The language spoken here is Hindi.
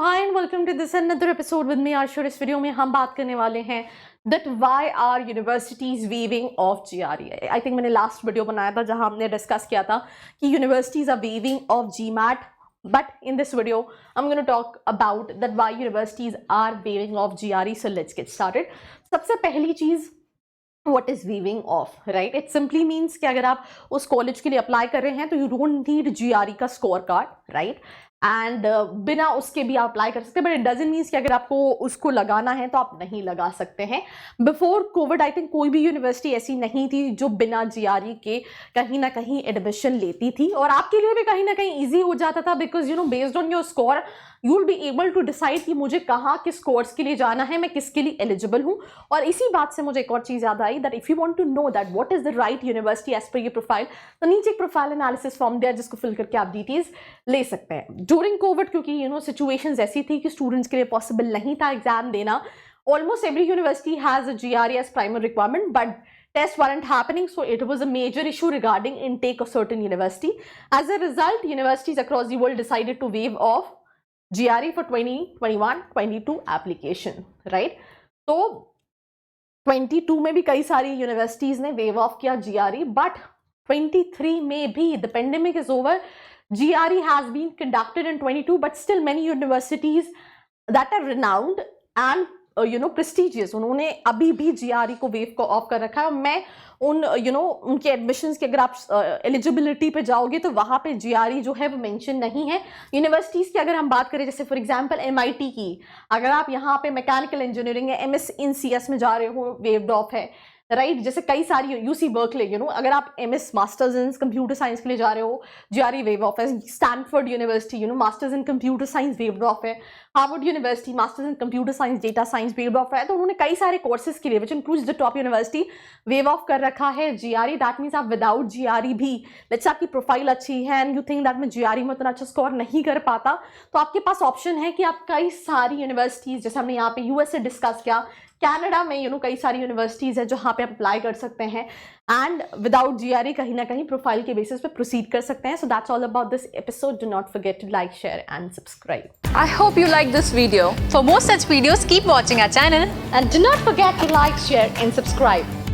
Hi and welcome to this another episode with me Arshur। इस वीडियो में हम बात करने वाले हैं that why are universities waiving off GRE। I think मैंने लास्ट वीडियो बनाया था जहां हमने डिस्कस किया था कि universities are waiving off GMAT, but in this video I'm going to talk about that why universities are waiving off GRE। So let's get started। सबसे पहली चीज what is waiving off, right? It simply means कि अगर आप उस कॉलेज के लिए अप्लाई कर रहे हैं तो you don't need GRE का स्कोर कार्ड, right? एंड बिना उसके भी आप अप्लाई कर सकते हैं, बट इट डजंट मीन्स कि अगर आपको उसको लगाना है तो आप नहीं लगा सकते हैं। बिफोर कोविड आई थिंक कोई भी यूनिवर्सिटी ऐसी नहीं थी जो बिना GRE के कहीं ना कहीं एडमिशन लेती थी, और आपके लिए भी कहीं ना कहीं ईजी हो जाता था because you know based on your score you will be able to decide कि मुझे कहाँ किस कोर्स के लिए जाना है, मैं किसके लिए एलिजिबल हूँ। और इसी बात से मुझे एक और चीज़ याद आई that if you want to know that what is the right university as per your profile, तो नीचे एक प्रोफाइल एनालिसिस फॉर्म दिया जिसको फिल करके आप डिटेल्स ले सकते हैं। ड्यूरिंग कोविड क्योंकि यू नो सिचुएशंस ऐसी थी कि स्टूडेंट्स के लिए पॉसिबल नहीं था एग्जाम देना, almost every university has a GRE as primary requirement, but tests weren't happening, so it was a major issue regarding intake of certain university. As a result, universities across the world decided to waive off GRE for 2021-22 application, right? तो 22 में भी कई सारी यूनिवर्सिटीज ने वेव ऑफ किया GRE, बट 23 में भी the pandemic is over, GRE has been conducted in 22, but still many universities that are renowned and prestigious, उन्होंने अभी भी GRE को वेव को ऑफ कर रखा है। और मैं उन उनके एडमिशन्स की अगर आप एलिजिबिलिटी पे जाओगे तो वहाँ पे GRE जो है वो मेंशन नहीं है। यूनिवर्सिटीज़ की अगर हम बात करें, जैसे फॉर एग्जांपल MIT की, अगर आप यहाँ पे मैकेनिकल इंजीनियरिंग या MS इन CS में जा रहे हो, वेव्ड ऑफ है, राइट? जैसे कई सारी UC बर्कले, अगर आप MS masters in computer science के लिए जा रहे हो, GRE वेव ऑफ है। Stanford university masters in computer science waived off है। Harvard university masters in computer science data science waived off है। तो उन्होंने कई सारे कोर्सेज के लिए which includes the top university waive off कर रखा है GRE। दैट मीन्स आप विदाउट GRE भी, लेट्स आपकी प्रोफाइल अच्छी है एंड यू थिंक दैट मैं GRE में उतना अच्छा स्कोर नहीं कर पाता, तो आपके पास ऑप्शन है कि आप कई सारी यूनिवर्सिटीज, जैसे हमने यहाँ पे US से डिस्कस किया, कनाडा में कई सारी यूनिवर्सिटीज़ है जहाँ पे आप अप्लाई कर सकते हैं एंड विदाउट GRE कहीं ना कहीं प्रोफाइल के बेसिस पे प्रोसीड कर सकते हैं। So that's all about this episode. Do not forget to like, share and subscribe. I hope you like this video. For more such videos, keep watching our channel. And do not forget to like, share and subscribe.